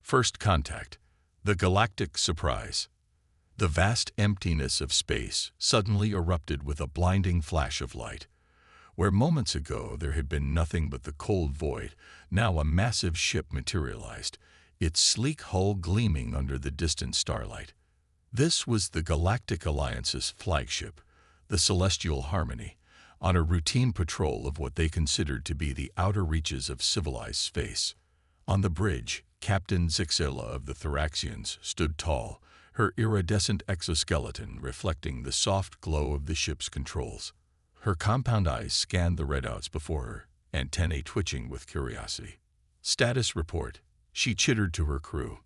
First contact. The galactic surprise. The vast emptiness of space suddenly erupted with a blinding flash of light. Where moments ago there had been nothing but the cold void, now a massive ship materialized, its sleek hull gleaming under the distant starlight. This was the Galactic Alliance's flagship, the Celestial Harmony, on a routine patrol of what they considered to be the outer reaches of civilized space. On the bridge, Captain Zixella of the Thoraxians stood tall, her iridescent exoskeleton reflecting the soft glow of the ship's controls. Her compound eyes scanned the readouts before her, antennae twitching with curiosity. Status report, she chittered to her crew.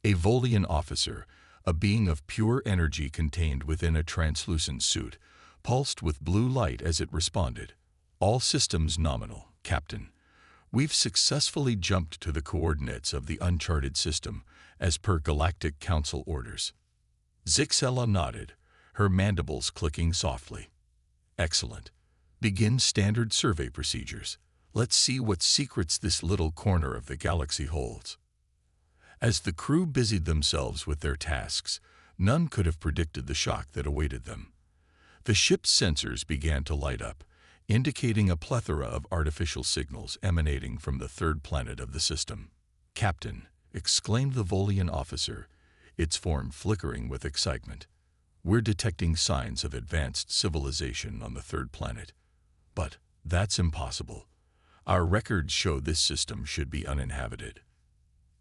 A Volian officer, a being of pure energy contained within a translucent suit, pulsed with blue light as it responded. All systems nominal, Captain. We've successfully jumped to the coordinates of the uncharted system, as per Galactic Council orders. Zixella nodded, her mandibles clicking softly. Excellent. Begin standard survey procedures. Let's see what secrets this little corner of the galaxy holds. As the crew busied themselves with their tasks, none could have predicted the shock that awaited them. The ship's sensors began to light up, indicating a plethora of artificial signals emanating from the third planet of the system. Captain, exclaimed the Volian officer, its form flickering with excitement. We're detecting signs of advanced civilization on the third planet. But that's impossible. Our records show this system should be uninhabited.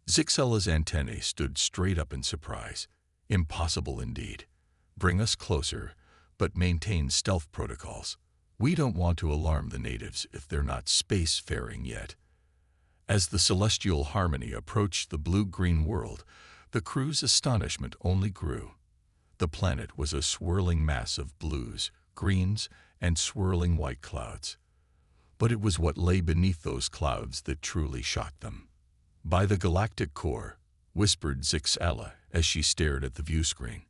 Zixella's antennae stood straight up in surprise. Impossible indeed. Bring us closer, but maintain stealth protocols. We don't want to alarm the natives if they're not space-faring yet. As the Celestial Harmony approached the blue-green world, the crew's astonishment only grew. The planet was a swirling mass of blues, greens, and swirling white clouds. But it was what lay beneath those clouds that truly shocked them. By the galactic core, whispered Zixella as she stared at the viewscreen.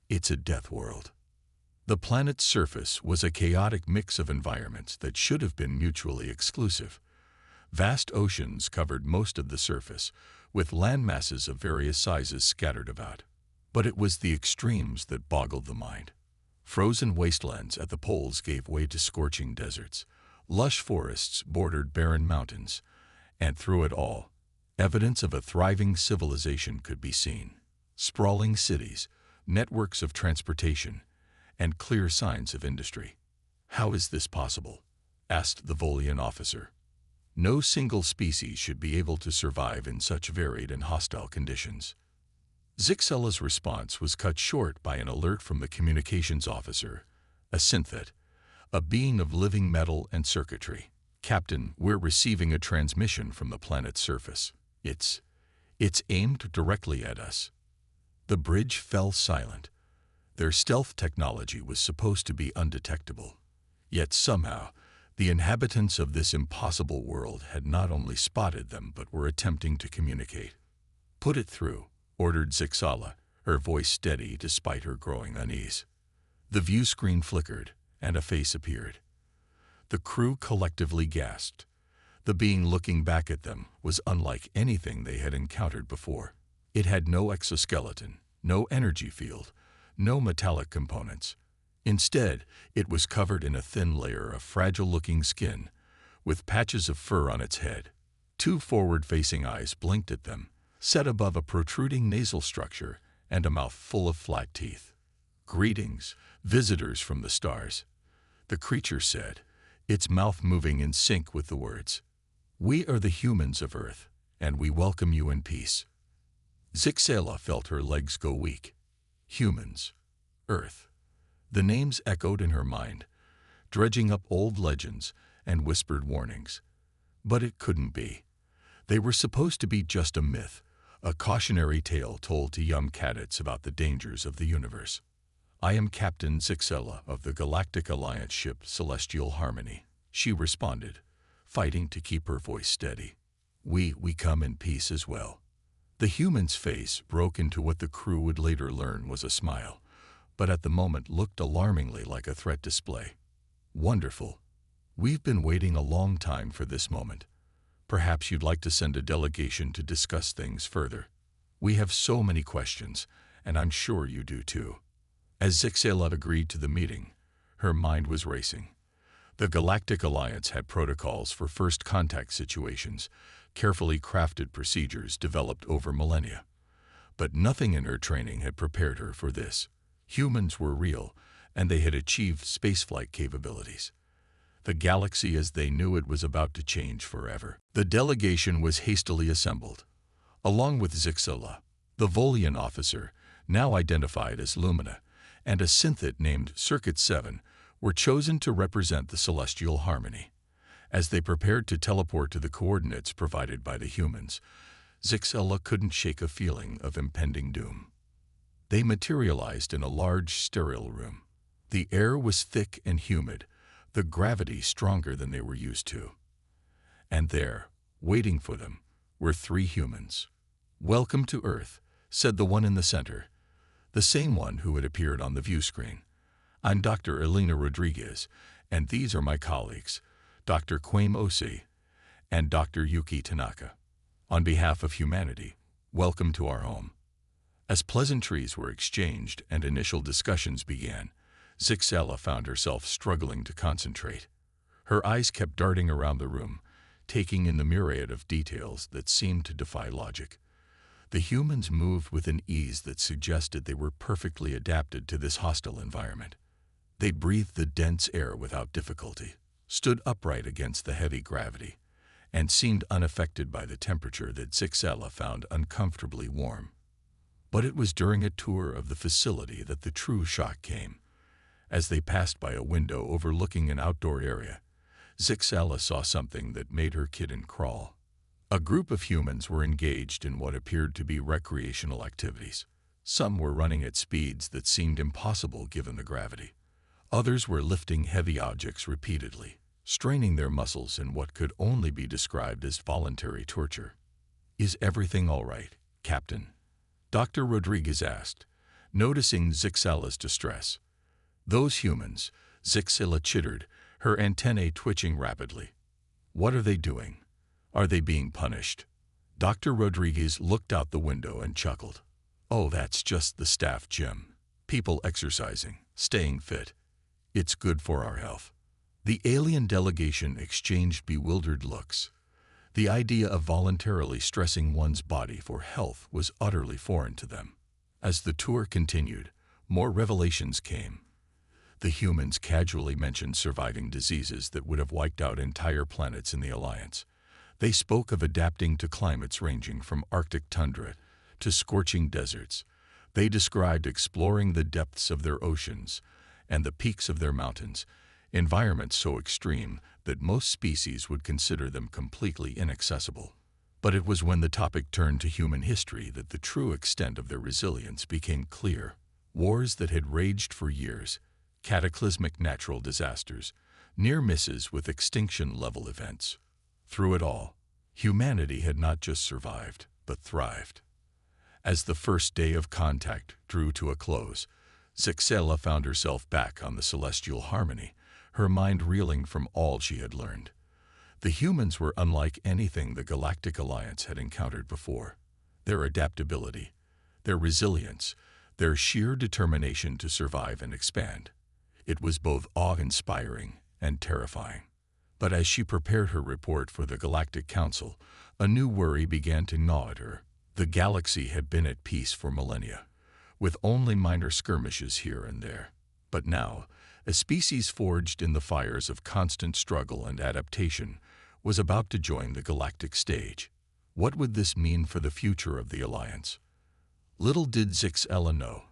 It's a death world. The planet's surface was a chaotic mix of environments that should have been mutually exclusive. Vast oceans covered most of the surface, with landmasses of various sizes scattered about. But it was the extremes that boggled the mind. Frozen wastelands at the poles gave way to scorching deserts. Lush forests bordered barren mountains, and through it all, evidence of a thriving civilization could be seen. Sprawling cities, networks of transportation, and clear signs of industry. How is this possible? Asked the Volian officer. No single species should be able to survive in such varied and hostile conditions. Zixella's response was cut short by an alert from the communications officer, a synthet, a being of living metal and circuitry. Captain, we're receiving a transmission from the planet's surface. It's aimed directly at us. The bridge fell silent. Their stealth technology was supposed to be undetectable. Yet somehow, the inhabitants of this impossible world had not only spotted them but were attempting to communicate. Put it through, ordered Zixella, her voice steady despite her growing unease. The view screen flickered, and a face appeared. The crew collectively gasped. The being looking back at them was unlike anything they had encountered before. It had no exoskeleton, no energy field, no metallic components. Instead, it was covered in a thin layer of fragile-looking skin, with patches of fur on its head. Two forward-facing eyes blinked at them, set above a protruding nasal structure and a mouth full of flat teeth. Greetings, visitors from the stars, the creature said, its mouth moving in sync with the words. We are the humans of Earth, and we welcome you in peace. Zixella felt her legs go weak. Humans, Earth. The names echoed in her mind, dredging up old legends and whispered warnings. But it couldn't be. They were supposed to be just a myth, a cautionary tale told to young cadets about the dangers of the universe. I am Captain Zixella of the Galactic Alliance ship Celestial Harmony, she responded, fighting to keep her voice steady. We come in peace as well. The human's face broke into what the crew would later learn was a smile, but at the moment looked alarmingly like a threat display. Wonderful. We've been waiting a long time for this moment. Perhaps you'd like to send a delegation to discuss things further. We have so many questions, and I'm sure you do too. As Zixela agreed to the meeting, her mind was racing. The Galactic Alliance had protocols for first contact situations, carefully crafted procedures developed over millennia. But nothing in her training had prepared her for this. Humans were real, and they had achieved spaceflight capabilities. The galaxy as they knew it was about to change forever. The delegation was hastily assembled. Along with Zixela, the Volian officer, now identified as Lumina, and a synthete named Circuit 7, were chosen to represent the celestial harmony. As they prepared to teleport to the coordinates provided by the humans, Zixela couldn't shake a feeling of impending doom. They materialized in a large, sterile room. The air was thick and humid, the gravity stronger than they were used to. And there, waiting for them, were 3 humans. "Welcome to Earth," said the one in the center, the same one who had appeared on the view screen. "I'm Dr. Elena Rodriguez, and these are my colleagues, Dr. Quame Osi and Dr. Yuki Tanaka. On behalf of humanity, welcome to our home." As pleasantries were exchanged and initial discussions began, Zixela found herself struggling to concentrate. Her eyes kept darting around the room, taking in the myriad of details that seemed to defy logic. The humans moved with an ease that suggested they were perfectly adapted to this hostile environment. They breathed the dense air without difficulty, stood upright against the heavy gravity, and seemed unaffected by the temperature that Zixela found uncomfortably warm. But it was during a tour of the facility that the true shock came. As they passed by a window overlooking an outdoor area, Zixela saw something that made her kitten crawl. A group of humans were engaged in what appeared to be recreational activities. Some were running at speeds that seemed impossible given the gravity. Others were lifting heavy objects repeatedly, straining their muscles in what could only be described as voluntary torture. "Is everything all right, Captain?" Dr. Rodriguez asked, noticing Zixela's distress. "Those humans," Zixela chittered, her antennae twitching rapidly. "What are they doing? Are they being punished?" Dr. Rodriguez looked out the window and chuckled. "Oh, that's just the staff gym. People exercising, staying fit. It's good for our health." The alien delegation exchanged bewildered looks. The idea of voluntarily stressing one's body for health was utterly foreign to them. As the tour continued, more revelations came. The humans casually mentioned surviving diseases that would have wiped out entire planets in the Alliance. They spoke of adapting to climates ranging from Arctic tundra to scorching deserts. They described exploring the depths of their oceans and the peaks of their mountains, environments so extreme that most species would consider them completely inaccessible. But it was when the topic turned to human history that the true extent of their resilience became clear. Wars that had raged for years, cataclysmic natural disasters, near misses with extinction-level events. Through it all, humanity had not just survived, but thrived. As the first day of contact drew to a close, Zixela found herself back on the celestial harmony, her mind reeling from all she had learned. The humans were unlike anything the Galactic Alliance had encountered before. Their adaptability, their resilience, their sheer determination to survive and expand. It was both awe-inspiring and terrifying. But as she prepared her report for the Galactic Council, a new worry began to gnaw at her. The galaxy had been at peace for millennia, with only minor skirmishes here and there. But now, a species forged in the fires of constant struggle and adaptation was about to join the galactic stage. What would this mean for the future of the Alliance? Little did Zixela know,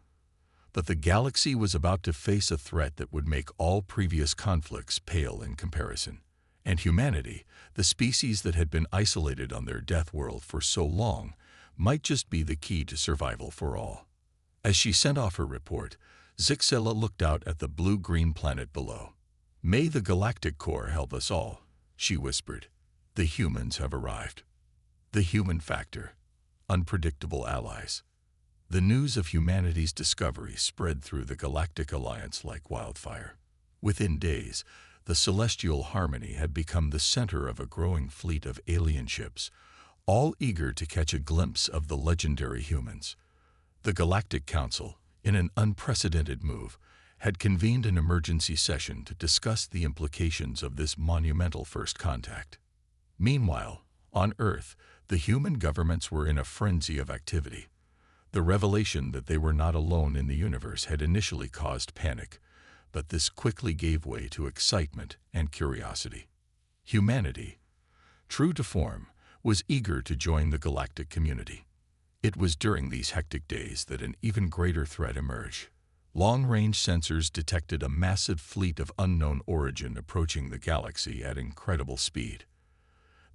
but the galaxy was about to face a threat that would make all previous conflicts pale in comparison. And humanity, the species that had been isolated on their death world for so long, might just be the key to survival for all. As she sent off her report, Zixela looked out at the blue-green planet below. "May the Galactic Core help us all," she whispered. "The humans have arrived." The human factor, unpredictable allies. The news of humanity's discovery spread through the Galactic Alliance like wildfire. Within days, the celestial harmony had become the center of a growing fleet of alien ships, all eager to catch a glimpse of the legendary humans. The Galactic Council, in an unprecedented move, had convened an emergency session to discuss the implications of this monumental first contact. Meanwhile, on Earth, the human governments were in a frenzy of activity. The revelation that they were not alone in the universe had initially caused panic, but this quickly gave way to excitement and curiosity. Humanity, true to form, was eager to join the galactic community. It was during these hectic days that an even greater threat emerged. Long-range sensors detected a massive fleet of unknown origin approaching the galaxy at incredible speed.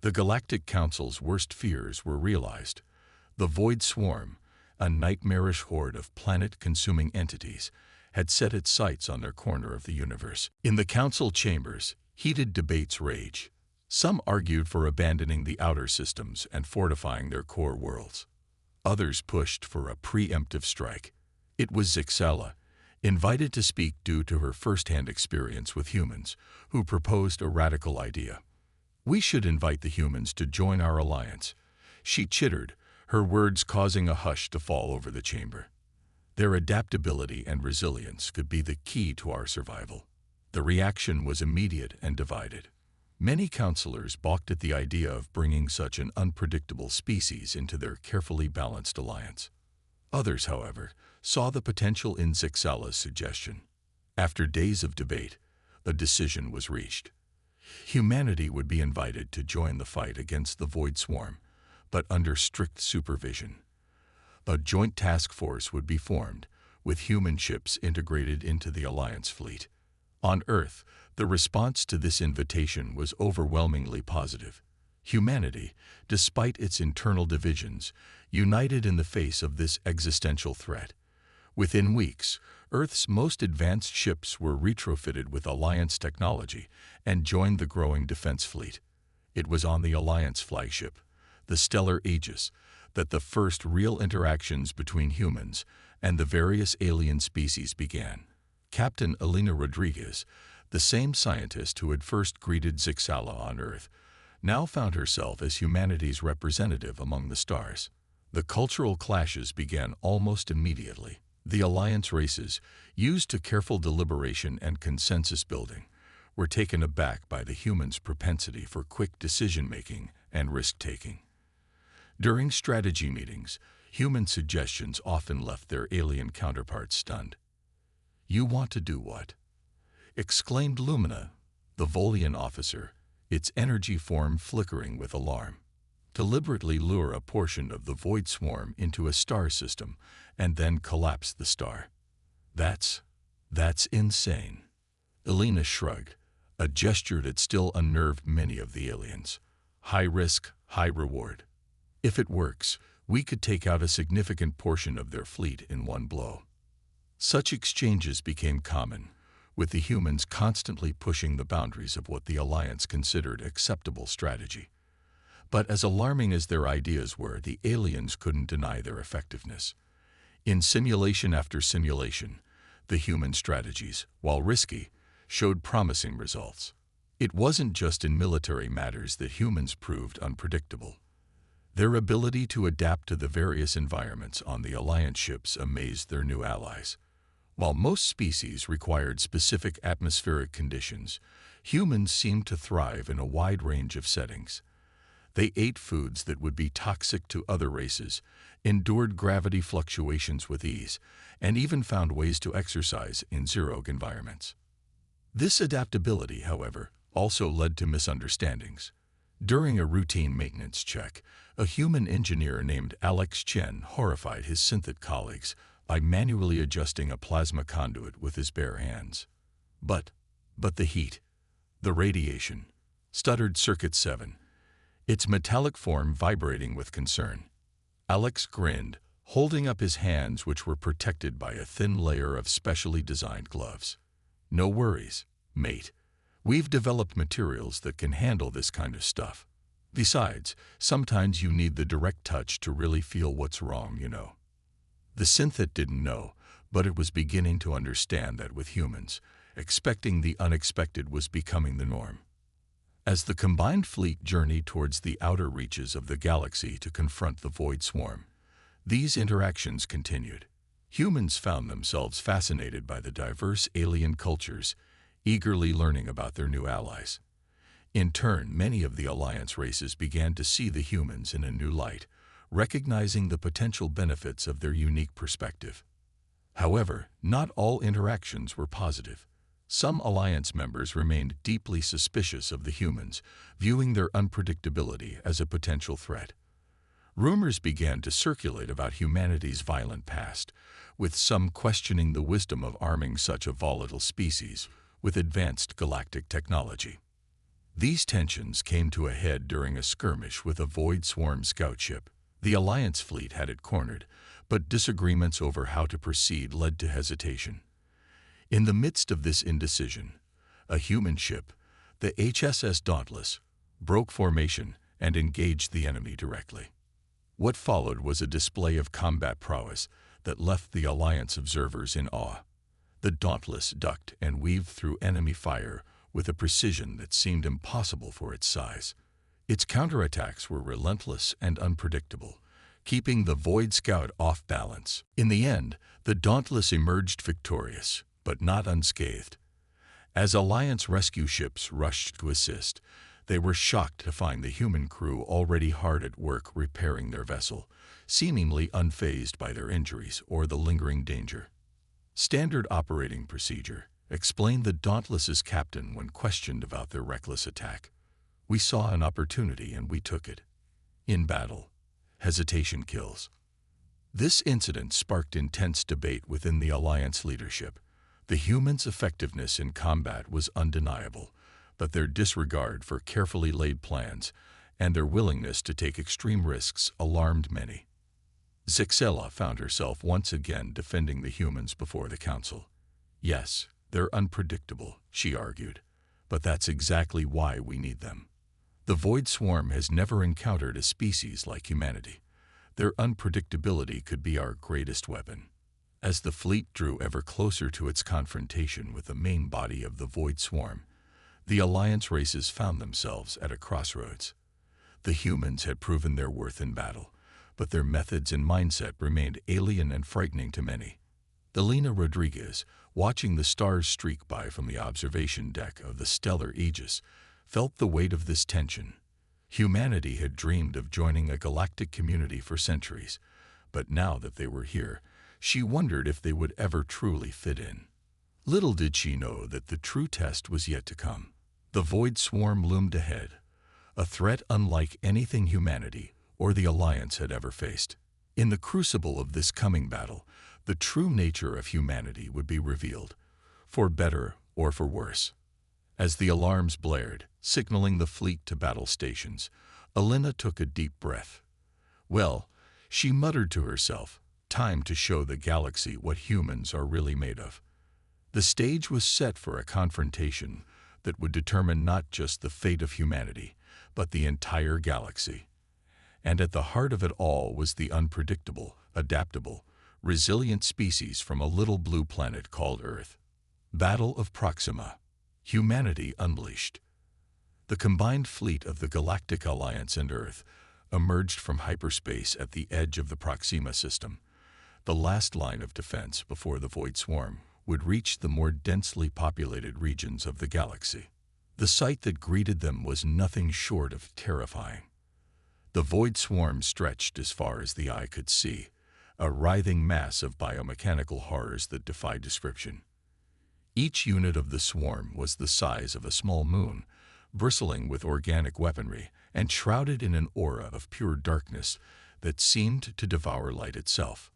The Galactic Council's worst fears were realized. The Void Swarm, a nightmarish horde of planet-consuming entities, had set its sights on their corner of the universe. In the council chambers, heated debates raged. Some argued for abandoning the outer systems and fortifying their core worlds. Others pushed for a preemptive strike. It was Zixella, invited to speak due to her first-hand experience with humans, who proposed a radical idea. "We should invite the humans to join our alliance," she chittered, her words causing a hush to fall over the chamber. Their adaptability and resilience could be the key to our survival. The reaction was immediate and divided. Many counselors balked at the idea of bringing such an unpredictable species into their carefully balanced alliance. Others, however, saw the potential in Zixella's suggestion. After days of debate, a decision was reached. Humanity would be invited to join the fight against the Void Swarm, but under strict supervision. A joint task force would be formed, with human ships integrated into the Alliance fleet. On Earth, the response to this invitation was overwhelmingly positive. Humanity, despite its internal divisions, united in the face of this existential threat. Within weeks, Earth's most advanced ships were retrofitted with Alliance technology and joined the growing defense fleet. It was on the Alliance flagship, the Stellar Aegis, that the first real interactions between humans and the various alien species began. Captain Elena Rodriguez, the same scientist who had first greeted Zixella on Earth, now found herself as humanity's representative among the stars. The cultural clashes began almost immediately. The Alliance races, used to careful deliberation and consensus building, were taken aback by the humans' propensity for quick decision-making and risk-taking. During strategy meetings, human suggestions often left their alien counterparts stunned. "You want to do what?" exclaimed Lumina, the Volian officer, its energy form flickering with alarm. "Deliberately lure a portion of the Void Swarm into a star system and then collapse the star. That's insane." Elena shrugged, a gesture that still unnerved many of the aliens. "High risk, high reward. If it works, we could take out a significant portion of their fleet in one blow." Such exchanges became common, with the humans constantly pushing the boundaries of what the Alliance considered acceptable strategy. But as alarming as their ideas were, the aliens couldn't deny their effectiveness. In simulation after simulation, the human strategies, while risky, showed promising results. It wasn't just in military matters that humans proved unpredictable. Their ability to adapt to the various environments on the Alliance ships amazed their new allies. While most species required specific atmospheric conditions, humans seemed to thrive in a wide range of settings. They ate foods that would be toxic to other races, endured gravity fluctuations with ease, and even found ways to exercise in xerogue environments. This adaptability, however, also led to misunderstandings. During a routine maintenance check, a human engineer named Alex Chen horrified his synthid colleagues by manually adjusting a plasma conduit with his bare hands. But the heat, the radiation, stuttered Circuit 7, its metallic form vibrating with concern. Alex grinned, holding up his hands, which were protected by a thin layer of specially designed gloves. "No worries, mate. We've developed materials that can handle this kind of stuff. Besides, sometimes you need the direct touch to really feel what's wrong, you know." The synthid didn't know, but it was beginning to understand that with humans, expecting the unexpected was becoming the norm. As the combined fleet journeyed towards the outer reaches of the galaxy to confront the Void Swarm, these interactions continued. Humans found themselves fascinated by the diverse alien cultures, eagerly learning about their new allies. In turn, many of the Alliance races began to see the humans in a new light, recognizing the potential benefits of their unique perspective. However, not all interactions were positive. Some Alliance members remained deeply suspicious of the humans, viewing their unpredictability as a potential threat. Rumors began to circulate about humanity's violent past, with some questioning the wisdom of arming such a volatile species with advanced galactic technology. These tensions came to a head during a skirmish with a Void Swarm scout ship. The Alliance fleet had it cornered, but disagreements over how to proceed led to hesitation. In the midst of this indecision, a human ship, the HSS Dauntless, broke formation and engaged the enemy directly. What followed was a display of combat prowess that left the Alliance observers in awe. The Dauntless ducked and weaved through enemy fire with a precision that seemed impossible for its size. Its counterattacks were relentless and unpredictable, keeping the Void Scout off balance. In the end, the Dauntless emerged victorious, but not unscathed. As Alliance rescue ships rushed to assist, they were shocked to find the human crew already hard at work repairing their vessel, seemingly unfazed by their injuries or the lingering danger. Standard operating procedure, explained the Dauntless's captain when questioned about their reckless attack. We saw an opportunity and we took it. In battle, hesitation kills. This incident sparked intense debate within the Alliance leadership. The humans' effectiveness in combat was undeniable, but their disregard for carefully laid plans and their willingness to take extreme risks alarmed many. Zixella found herself once again defending the humans before the council. Yes, they're unpredictable, she argued, but that's exactly why we need them. The Void Swarm has never encountered a species like humanity. Their unpredictability could be our greatest weapon. As the fleet drew ever closer to its confrontation with the main body of the Void Swarm, the Alliance races found themselves at a crossroads. The humans had proven their worth in battle, but their methods and mindset remained alien and frightening to many. Elena Rodriguez, watching the stars streak by from the observation deck of the stellar Aegis, felt the weight of this tension. Humanity had dreamed of joining a galactic community for centuries, but now that they were here, she wondered if they would ever truly fit in. Little did she know that the true test was yet to come. The Void Swarm loomed ahead, a threat unlike anything humanity or the Alliance had ever faced. In the crucible of this coming battle, the true nature of humanity would be revealed, for better or for worse. As the alarms blared, signaling the fleet to battle stations, Elena took a deep breath. Well, she muttered to herself, time to show the galaxy what humans are really made of. The stage was set for a confrontation that would determine not just the fate of humanity, but the entire galaxy. And at the heart of it all was the unpredictable, adaptable, resilient species from a little blue planet called Earth. Battle of Proxima. Humanity unleashed. The combined fleet of the Galactic Alliance and Earth emerged from hyperspace at the edge of the Proxima system, the last line of defense before the Void Swarm would reach the more densely populated regions of the galaxy. The sight that greeted them was nothing short of terrifying. The Void Swarm stretched as far as the eye could see, a writhing mass of biomechanical horrors that defied description. Each unit of the swarm was the size of a small moon, bristling with organic weaponry and shrouded in an aura of pure darkness that seemed to devour light itself.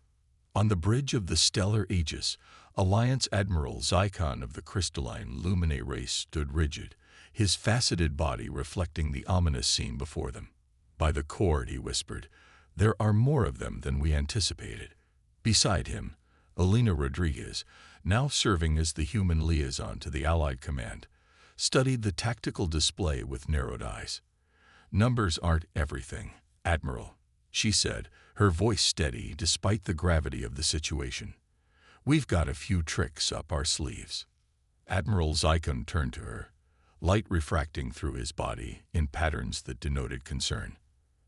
On the bridge of the stellar Aegis, Alliance Admiral Zycon of the crystalline Lumine race stood rigid, his faceted body reflecting the ominous scene before them. By the cord, he whispered, there are more of them than we anticipated. Beside him, Elena Rodriguez, now serving as the human liaison to the Allied command, studied the tactical display with narrowed eyes. Numbers aren't everything, Admiral, she said, her voice steady despite the gravity of the situation. We've got a few tricks up our sleeves. Admiral Zycon turned to her. light refracting through his body in patterns that denoted concern.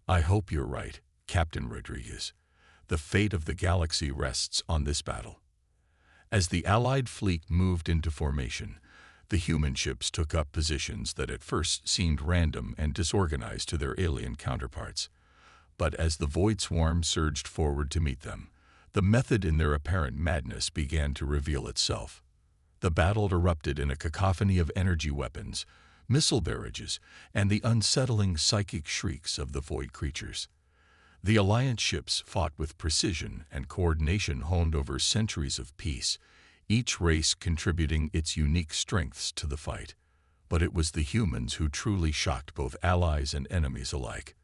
"I hope you're right, Captain Rodriguez. The fate of the galaxy rests on this battle." As the Allied fleet moved into formation, the human ships took up positions that at first seemed random and disorganized to their alien counterparts. But as the Void Swarm surged forward to meet them, the method in their apparent madness began to reveal itself. The battle erupted in a cacophony of energy weapons, missile barrages, and the unsettling psychic shrieks of the Void creatures. The Alliance ships fought with precision and coordination honed over centuries of peace, each race contributing its unique strengths to the fight. But it was the humans who truly shocked both allies and enemies alike.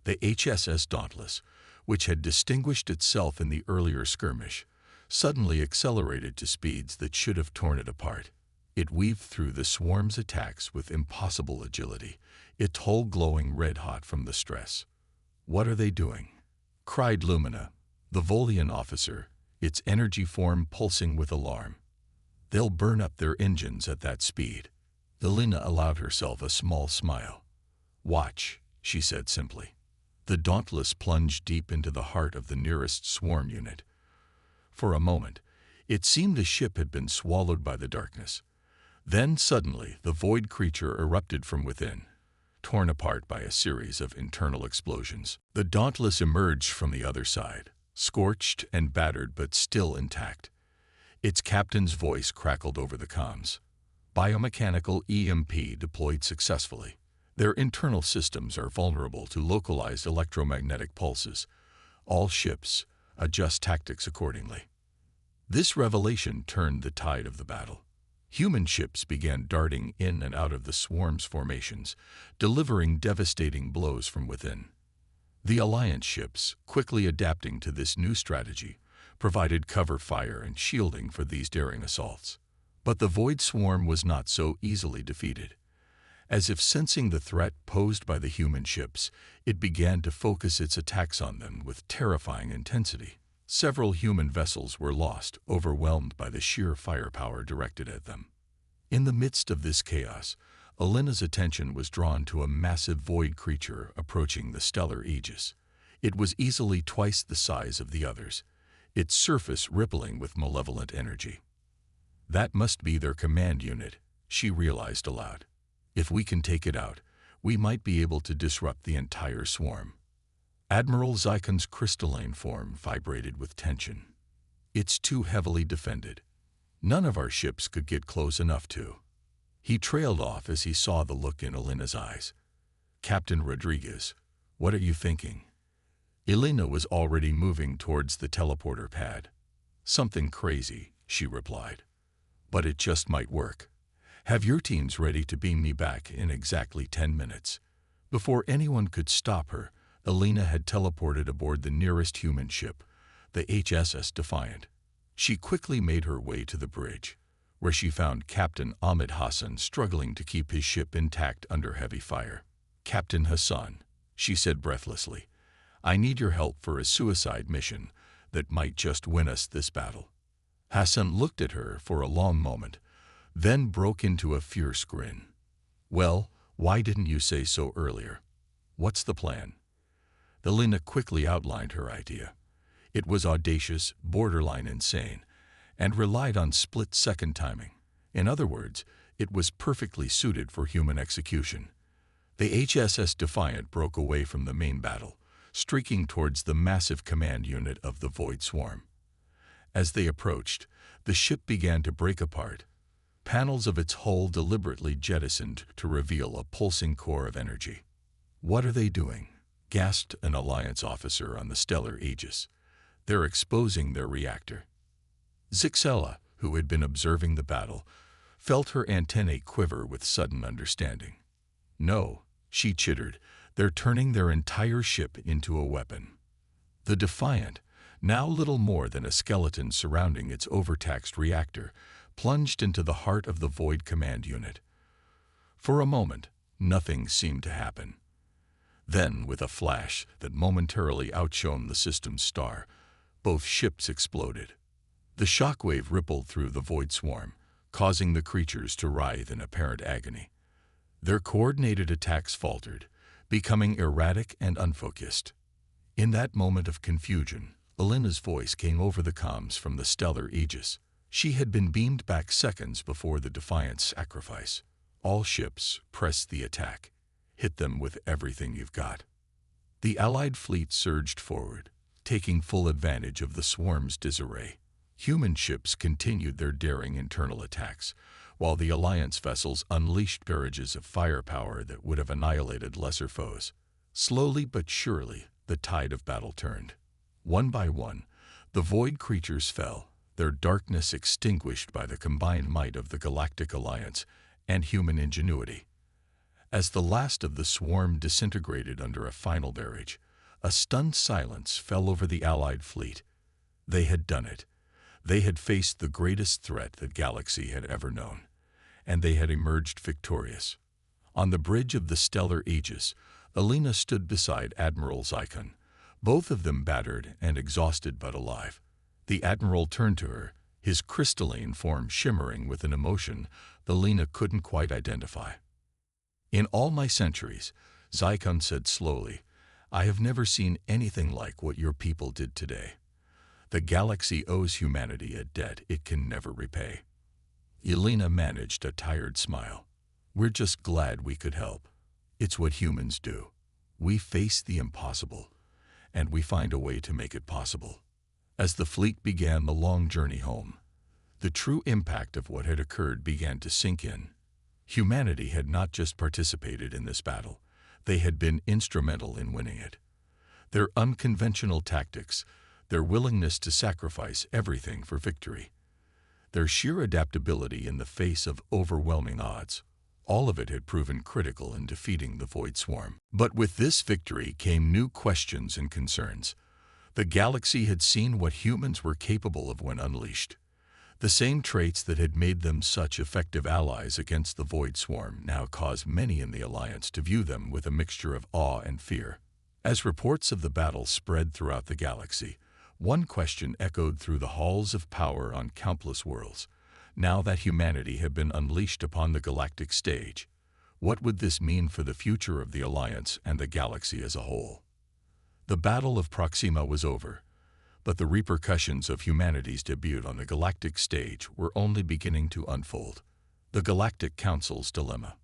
The HSS Dauntless, which had distinguished itself in the earlier skirmish, suddenly accelerated to speeds that should have torn it apart. It weaved through the swarm's attacks with impossible agility, its hull glowing red-hot from the stress. "What are they doing?" cried Lumina, the Volian officer, its energy form pulsing with alarm. "They'll burn up their engines at that speed." Elena allowed herself a small smile. "Watch," she said simply. The Dauntless plunged deep into the heart of the nearest swarm unit. For a moment, it seemed the ship had been swallowed by the darkness. Then suddenly the Void creature erupted from within, torn apart by a series of internal explosions. The Dauntless emerged from the other side, scorched and battered but still intact. Its captain's voice crackled over the comms. "Biomechanical EMP deployed successfully. Their internal systems are vulnerable to localized electromagnetic pulses. All ships adjust tactics accordingly." This revelation turned the tide of the battle. Human ships began darting in and out of the swarm's formations, delivering devastating blows from within. The Alliance ships, quickly adapting to this new strategy, provided cover fire and shielding for these daring assaults. But the Void Swarm was not so easily defeated. As if sensing the threat posed by the human ships, it began to focus its attacks on them with terrifying intensity. Several human vessels were lost, overwhelmed by the sheer firepower directed at them. In the midst of this chaos, Elena's attention was drawn to a massive void creature approaching the stellar aegis. It was easily twice the size of the others, its surface rippling with malevolent energy. "That must be their command unit," she realized aloud. "If we can take it out, we might be able to disrupt the entire swarm." Admiral Zykon's crystalline form vibrated with tension. "It's too heavily defended. None of our ships could get close enough to." He trailed off as he saw the look in Elena's eyes. "Captain Rodriguez, what are you thinking?" Elena was already moving towards the teleporter pad. "Something crazy," she replied. "But it just might work. Have your teams ready to beam me back in exactly 10 minutes. Before anyone could stop her, Elena had teleported aboard the nearest human ship, the HSS Defiant. She quickly made her way to the bridge, where she found Captain Ahmed Hassan struggling to keep his ship intact under heavy fire. "Captain Hassan," she said breathlessly, "I need your help for a suicide mission that might just win us this battle." Hassan looked at her for a long moment, then broke into a fierce grin. "Well, why didn't you say so earlier? What's the plan?" Elena quickly outlined her idea. It was audacious, borderline insane, and relied on split-second timing. In other words, it was perfectly suited for human execution. The HSS Defiant broke away from the main battle, streaking towards the massive command unit of the Void Swarm. As they approached, the ship began to break apart, panels of its hull deliberately jettisoned to reveal a pulsing core of energy. "What are they doing?" gasped an Alliance officer on the stellar aegis. "They're exposing their reactor." Zixella, who had been observing the battle, felt her antennae quiver with sudden understanding. "No," she chittered, "they're turning their entire ship into a weapon." The Defiant, now little more than a skeleton surrounding its overtaxed reactor, plunged into the heart of the Void Command Unit. For a moment, nothing seemed to happen. Then, with a flash that momentarily outshone the system's star, both ships exploded. The shockwave rippled through the Void Swarm, causing the creatures to writhe in apparent agony. Their coordinated attacks faltered, becoming erratic and unfocused. In that moment of confusion, Elena's voice came over the comms from the stellar Aegis. She had been beamed back seconds before the Defiant's sacrifice. All ships, press the attack. Hit them with everything you've got. The Allied fleet surged forward, taking full advantage of the swarm's disarray. Human ships continued their daring internal attacks, while the Alliance vessels unleashed barrages of firepower that would have annihilated lesser foes. Slowly but surely, the tide of battle turned. One by one, the void creatures fell, their darkness extinguished by the combined might of the Galactic Alliance and human ingenuity. As the last of the swarm disintegrated under a final barrage, a stunned silence fell over the Allied fleet. They had done it. They had faced the greatest threat that galaxy had ever known, and they had emerged victorious. On the bridge of the stellar Aegis, Elena stood beside Admiral Zycon, both of them battered and exhausted but alive. The Admiral turned to her, his crystalline form shimmering with an emotion Elena couldn't quite identify. "In all my centuries," Zycon said slowly, "I have never seen anything like what your people did today. The galaxy owes humanity a debt it can never repay." Elena managed a tired smile. "We're just glad we could help. It's what humans do. We face the impossible, and we find a way to make it possible." As the fleet began the long journey home, the true impact of what had occurred began to sink in. Humanity had not just participated in this battle, they had been instrumental in winning it. Their unconventional tactics, their willingness to sacrifice everything for victory, their sheer adaptability in the face of overwhelming odds, all of it had proven critical in defeating the Void Swarm. But with this victory came new questions and concerns. The galaxy had seen what humans were capable of when unleashed. The same traits that had made them such effective allies against the Void Swarm now caused many in the Alliance to view them with a mixture of awe and fear. As reports of the battle spread throughout the galaxy, one question echoed through the halls of power on countless worlds. Now that humanity had been unleashed upon the galactic stage, what would this mean for the future of the Alliance and the galaxy as a whole? The Battle of Proxima was over, but the repercussions of humanity's debut on the galactic stage were only beginning to unfold. The Galactic Council's dilemma.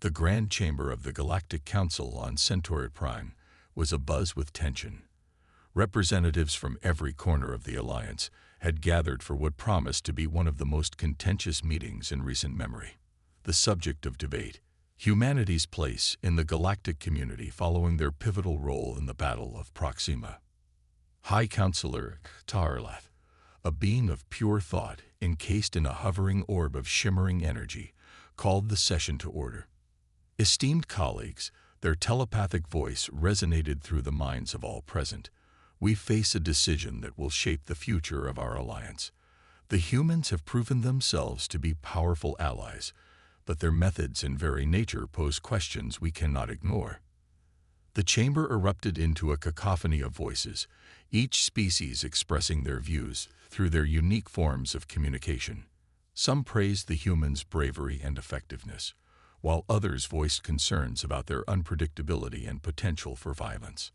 The Grand Chamber of the Galactic Council on Centauri Prime was abuzz with tension. Representatives from every corner of the Alliance had gathered for what promised to be one of the most contentious meetings in recent memory. The subject of debate: humanity's place in the galactic community following their pivotal role in the Battle of Proxima. High Counselor Tarlath, a being of pure thought encased in a hovering orb of shimmering energy, called the session to order. Esteemed colleagues, their telepathic voice resonated through the minds of all present. We face a decision that will shape the future of our alliance. The humans have proven themselves to be powerful allies, but their methods and very nature pose questions we cannot ignore. The chamber erupted into a cacophony of voices, each species expressing their views through their unique forms of communication. Some praised the humans' bravery and effectiveness, while others voiced concerns about their unpredictability and potential for violence.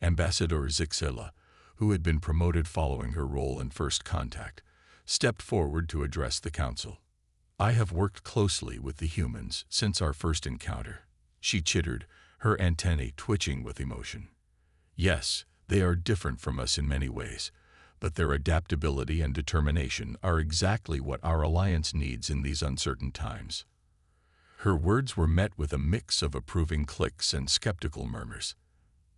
Ambassador Zixela, who had been promoted following her role in First Contact, stepped forward to address the council. "I have worked closely with the humans since our first encounter," she chittered, her antennae twitching with emotion. "Yes, they are different from us in many ways, but their adaptability and determination are exactly what our alliance needs in these uncertain times." Her words were met with a mix of approving clicks and skeptical murmurs.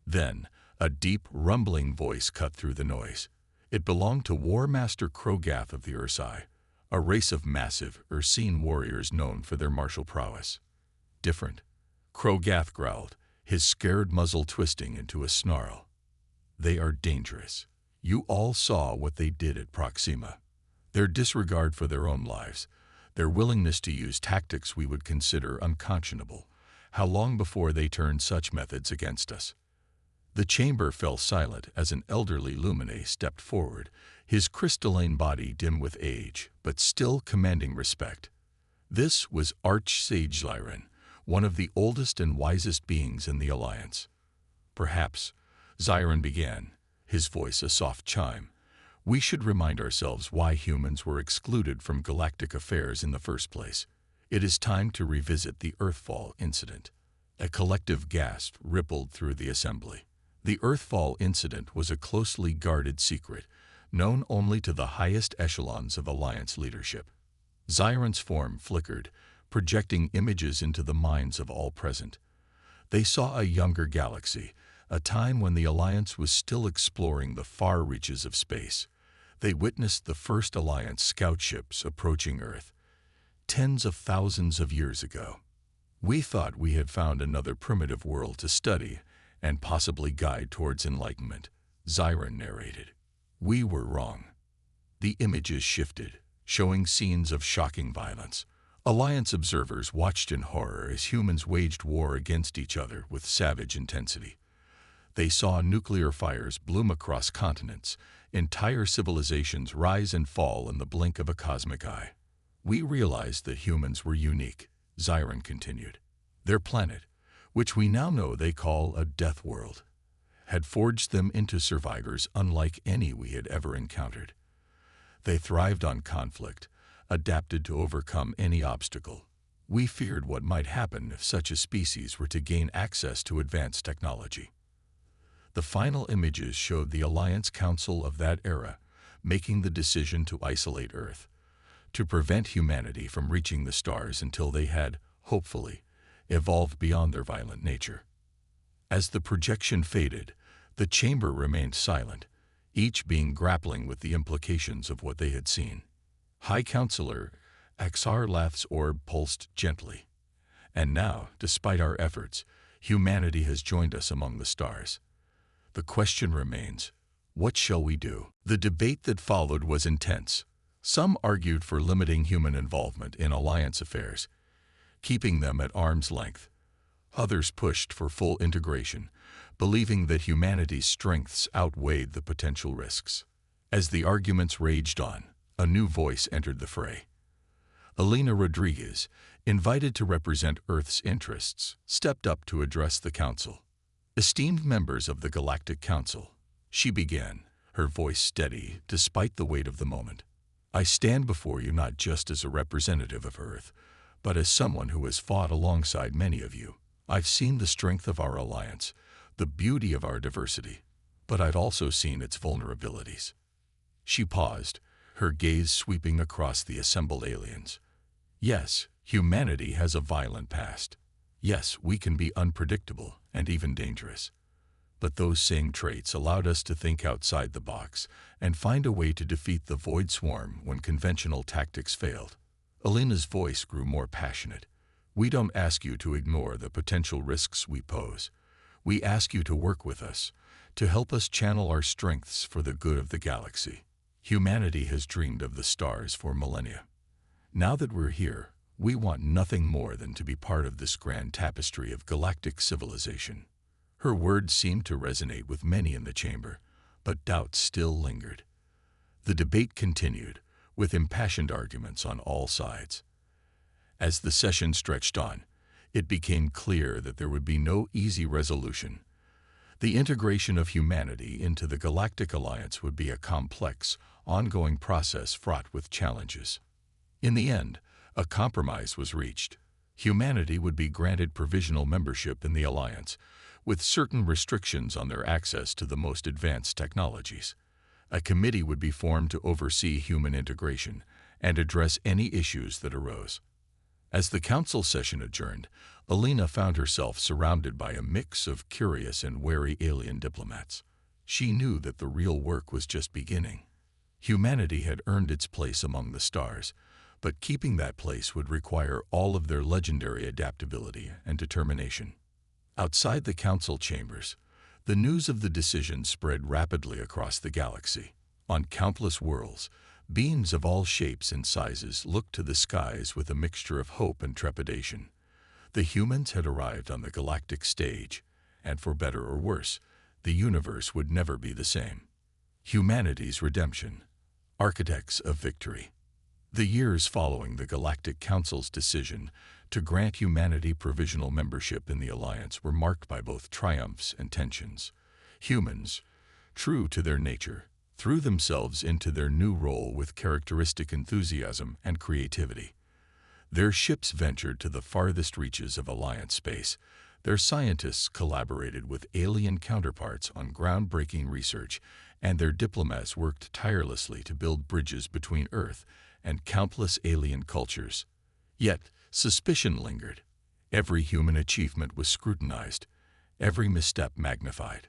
Then, a deep, rumbling voice cut through the noise. It belonged to War Master Krogath of the Ursai, a race of massive, Ursine warriors known for their martial prowess. "Different," Krogath growled, his scared muzzle twisting into a snarl. "They are dangerous. You all saw what they did at Proxima. Their disregard for their own lives, their willingness to use tactics we would consider unconscionable. How long before they turned such methods against us?" The chamber fell silent as an elderly Lumine stepped forward, his crystalline body dim with age, but still commanding respect. This was Archsage Lyran, one of the oldest and wisest beings in the Alliance. Perhaps, Zyron began, his voice a soft chime, we should remind ourselves why humans were excluded from galactic affairs in the first place. It is time to revisit the Earthfall incident. A collective gasp rippled through the assembly. The Earthfall incident was a closely guarded secret, known only to the highest echelons of Alliance leadership. Zyron's form flickered, projecting images into the minds of all present. They saw a younger galaxy, a time when the Alliance was still exploring the far reaches of space. They witnessed the first Alliance scout ships approaching Earth, tens of thousands of years ago. We thought we had found another primitive world to study and possibly guide towards enlightenment, Zyron narrated. We were wrong. The images shifted, showing scenes of shocking violence. Alliance observers watched in horror as humans waged war against each other with savage intensity. They saw nuclear fires bloom across continents, entire civilizations rise and fall in the blink of a cosmic eye. We realized that humans were unique, Zyron continued. Their planet, which we now know they call a death world, had forged them into survivors unlike any we had ever encountered. They thrived on conflict, adapted to overcome any obstacle. We feared what might happen if such a species were to gain access to advanced technology. The final images showed the Alliance Council of that era making the decision to isolate Earth, to prevent humanity from reaching the stars until they had, hopefully, evolved beyond their violent nature. As the projection faded, the chamber remained silent, each being grappling with the implications of what they had seen. High Counselor Axar-Lath's orb pulsed gently. And now, despite our efforts, humanity has joined us among the stars. The question remains, what shall we do? The debate that followed was intense. Some argued for limiting human involvement in Alliance affairs, keeping them at arm's length. Others pushed for full integration, believing that humanity's strengths outweighed the potential risks. As the arguments raged on, a new voice entered the fray. Elena Rodriguez, invited to represent Earth's interests, stepped up to address the Council. Esteemed members of the Galactic Council, she began, her voice steady despite the weight of the moment. I stand before you not just as a representative of Earth, but as someone who has fought alongside many of you. I've seen the strength of our alliance, the beauty of our diversity, but I've also seen its vulnerabilities. She paused, her gaze sweeping across the assembled aliens. Yes, humanity has a violent past. Yes, we can be unpredictable and even dangerous. But those same traits allowed us to think outside the box and find a way to defeat the Void Swarm when conventional tactics failed. Elena's voice grew more passionate. We don't ask you to ignore the potential risks we pose. We ask you to work with us, to help us channel our strengths for the good of the galaxy. Humanity has dreamed of the stars for millennia. Now that we're here, we want nothing more than to be part of this grand tapestry of galactic civilization. Her words seemed to resonate with many in the chamber, but doubts still lingered. The debate continued, with impassioned arguments on all sides. As the session stretched on, it became clear that there would be no easy resolution. The integration of humanity into the Galactic Alliance would be a complex, ongoing process fraught with challenges. In the end, a compromise was reached. Humanity would be granted provisional membership in the Alliance, with certain restrictions on their access to the most advanced technologies. A committee would be formed to oversee human integration and address any issues that arose. As the council session adjourned, Elena found herself surrounded by a mix of curious and wary alien diplomats. She knew that the real work was just beginning. Humanity had earned its place among the stars, but keeping that place would require all of their legendary adaptability and determination. Outside the council chambers, the news of the decision spread rapidly across the galaxy. On countless worlds, beings of all shapes and sizes looked to the skies with a mixture of hope and trepidation. The humans had arrived on the galactic stage, and for better or worse, the universe would never be the same. Humanity's redemption, architects of victory. The years following the Galactic Council's decision to grant humanity provisional membership in the Alliance were marked by both triumphs and tensions. Humans, true to their nature, threw themselves into their new role with characteristic enthusiasm and creativity. Their ships ventured to the farthest reaches of Alliance space. Their scientists collaborated with alien counterparts on groundbreaking research, and their diplomats worked tirelessly to build bridges between Earth and countless alien cultures. Yet, suspicion lingered. Every human achievement was scrutinized, every misstep magnified.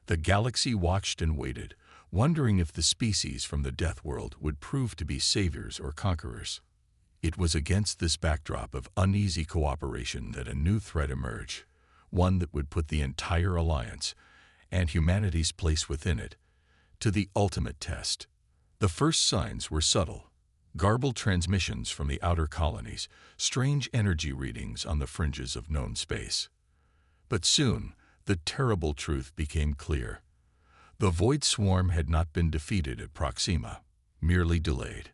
The galaxy watched and waited, wondering if the species from the Death World would prove to be saviors or conquerors. It was against this backdrop of uneasy cooperation that a new threat emerged, one that would put the entire Alliance, and humanity's place within it, to the ultimate test. The first signs were subtle. Garbled transmissions from the outer colonies, strange energy readings on the fringes of known space. But soon, the terrible truth became clear. The Void Swarm had not been defeated at Proxima, merely delayed.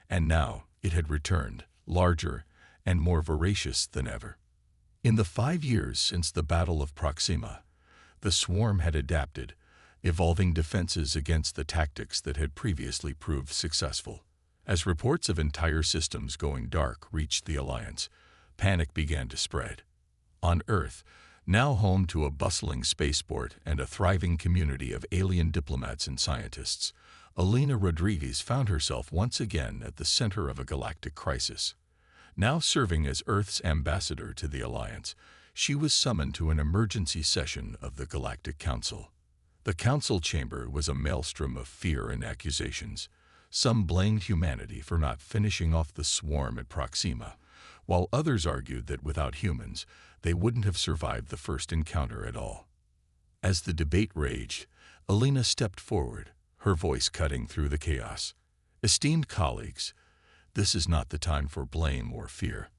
And now it had returned, larger and more voracious than ever. In the 5 years since the Battle of Proxima, the Swarm had adapted, evolving defenses against the tactics that had previously proved successful. As reports of entire systems going dark reached the Alliance, panic began to spread. On Earth, now home to a bustling spaceport and a thriving community of alien diplomats and scientists, Elena Rodriguez found herself once again at the center of a galactic crisis. Now serving as Earth's ambassador to the Alliance, she was summoned to an emergency session of the Galactic Council. The council chamber was a maelstrom of fear and accusations. Some blamed humanity for not finishing off the swarm at Proxima, while others argued that without humans, they wouldn't have survived the first encounter at all. As the debate raged, Elena stepped forward, her voice cutting through the chaos. Esteemed colleagues, this is not the time for blame or fear.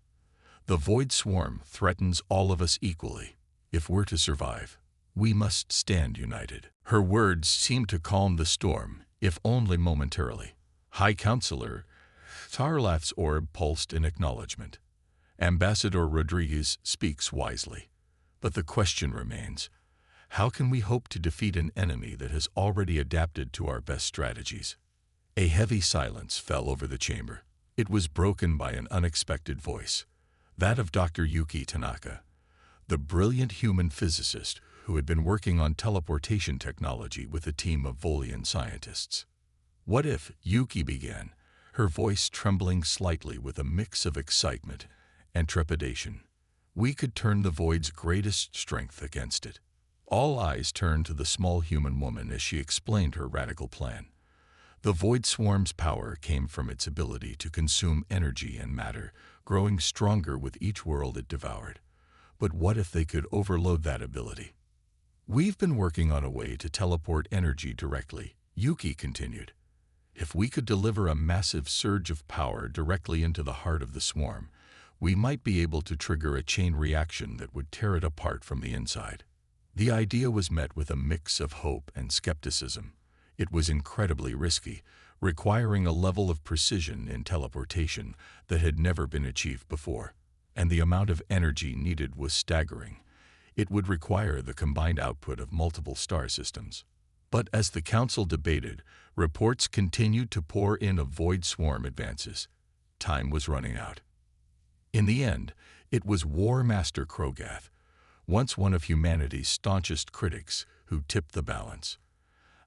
The Void Swarm threatens all of us equally. If we're to survive, we must stand united. Her words seemed to calm the storm, if only momentarily. High Counselor Tarlath's orb pulsed in acknowledgement. Ambassador Rodriguez speaks wisely. But the question remains, how can we hope to defeat an enemy that has already adapted to our best strategies? A heavy silence fell over the chamber. It was broken by an unexpected voice, that of Dr. Yuki Tanaka, the brilliant human physicist who had been working on teleportation technology with a team of Volian scientists. What if, Yuki began, her voice trembling slightly with a mix of excitement and trepidation, we could turn the Void's greatest strength against it. All eyes turned to the small human woman as she explained her radical plan. The Void Swarm's power came from its ability to consume energy and matter, growing stronger with each world it devoured. But what if they could overload that ability? We've been working on a way to teleport energy directly, Yuki continued. If we could deliver a massive surge of power directly into the heart of the swarm, we might be able to trigger a chain reaction that would tear it apart from the inside. The idea was met with a mix of hope and skepticism. It was incredibly risky, requiring a level of precision in teleportation that had never been achieved before, and the amount of energy needed was staggering. It would require the combined output of multiple star systems. But as the council debated, reports continued to pour in of Void Swarm advances. Time was running out. In the end, it was War Master Krogath, once one of humanity's staunchest critics, who tipped the balance.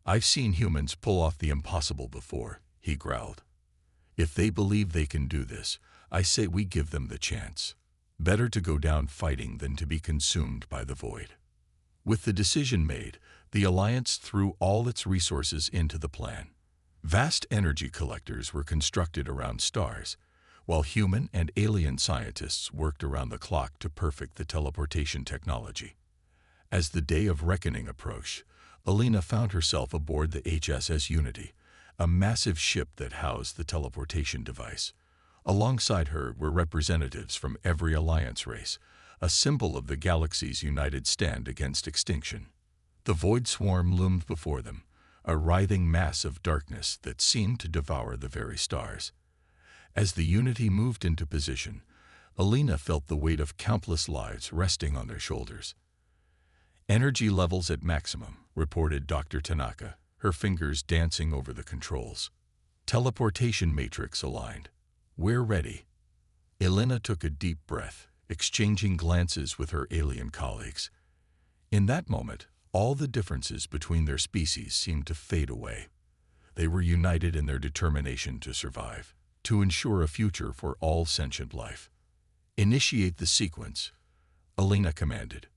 I've seen humans pull off the impossible before, he growled. If they believe they can do this, I say we give them the chance. Better to go down fighting than to be consumed by the void. With the decision made, the Alliance threw all its resources into the plan. Vast energy collectors were constructed around stars, while human and alien scientists worked around the clock to perfect the teleportation technology. As the day of reckoning approached, Elena found herself aboard the HSS Unity, a massive ship that housed the teleportation device. Alongside her were representatives from every Alliance race, a symbol of the galaxy's united stand against extinction. The Void Swarm loomed before them, a writhing mass of darkness that seemed to devour the very stars. As the Unity moved into position, Alina felt the weight of countless lives resting on their shoulders. "Energy levels at maximum," reported Dr. Tanaka, her fingers dancing over the controls. "Teleportation matrix aligned. We're ready." Alina took a deep breath, exchanging glances with her alien colleagues. In that moment, all the differences between their species seemed to fade away. They were united in their determination to survive, to ensure a future for all sentient life. "Initiate the sequence," Alina commanded.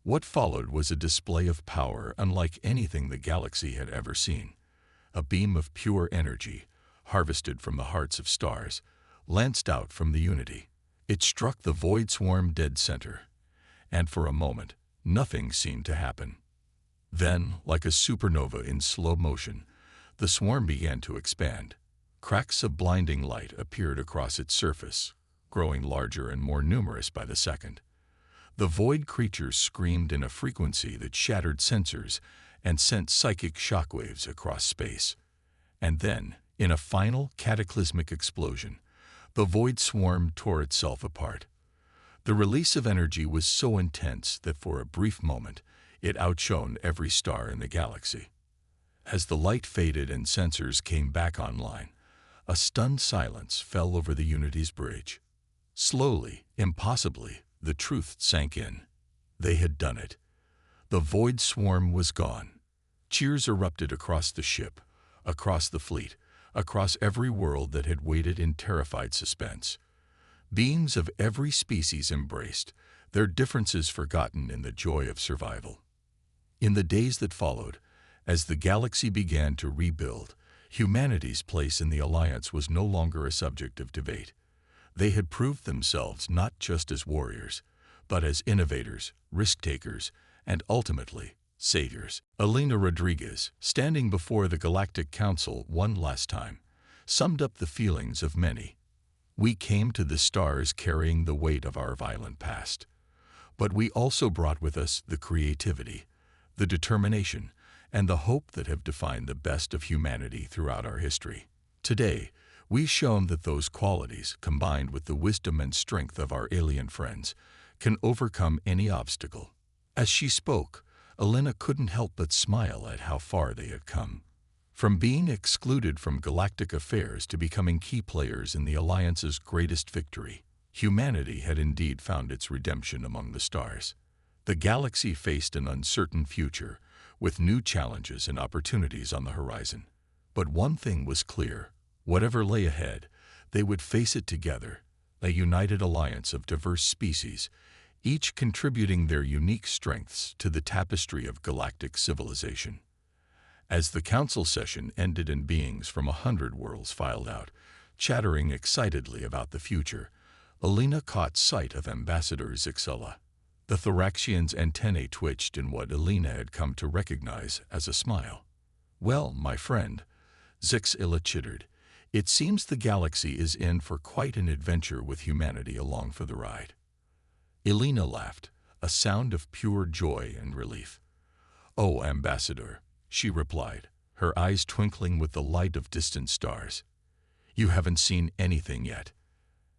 What followed was a display of power unlike anything the galaxy had ever seen. A beam of pure energy, harvested from the hearts of stars, lanced out from the Unity. It struck the void swarm dead center, and for a moment, nothing seemed to happen. Then, like a supernova in slow motion, the swarm began to expand. Cracks of blinding light appeared across its surface, growing larger and more numerous by the second. The void creatures screamed in a frequency that shattered sensors and sent psychic shockwaves across space. And then, in a final cataclysmic explosion, the void swarm tore itself apart. The release of energy was so intense that for a brief moment, it outshone every star in the galaxy. As the light faded and sensors came back online, a stunned silence fell over the Unity's bridge. Slowly, impossibly, the truth sank in. They had done it. The void swarm was gone. Cheers erupted across the ship, across the fleet, across every world that had waited in terrified suspense. Beings of every species embraced, their differences forgotten in the joy of survival. In the days that followed, as the galaxy began to rebuild, humanity's place in the Alliance was no longer a subject of debate. They had proved themselves not just as warriors, but as innovators, risk-takers, and ultimately, saviors. Alina Rodriguez, standing before the Galactic Council one last time, summed up the feelings of many. "We came to the stars carrying the weight of our violent past, but we also brought with us the creativity, the determination, and the hope that have defined the best of humanity throughout our history. Today, we've shown that those qualities, combined with the wisdom and strength of our alien friends, can overcome any obstacle." As she spoke, Alina couldn't help but smile at how far they had come. From being excluded from galactic affairs to becoming key players in the Alliance's greatest victory, humanity had indeed found its redemption among the stars. The galaxy faced an uncertain future, with new challenges and opportunities on the horizon. But one thing was clear: whatever lay ahead, they would face it together, a united alliance of diverse species, each contributing their unique strengths to the tapestry of galactic civilization. As the council session ended and beings from 100 worlds filed out, chattering excitedly about the future, Alina caught sight of Ambassador Zixella. The Thoraxian's antennae twitched in what Alina had come to recognize as a smile. "Well, my friend," Zixella chittered, "it seems the galaxy is in for quite an adventure with humanity along for the ride." Alina laughed, a sound of pure joy and relief. "Oh, Ambassador," she replied, her eyes twinkling with the light of distant stars. "You haven't seen anything yet."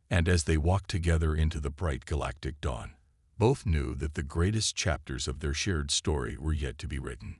And as they walked together into the bright galactic dawn, both knew that the greatest chapters of their shared story were yet to be written.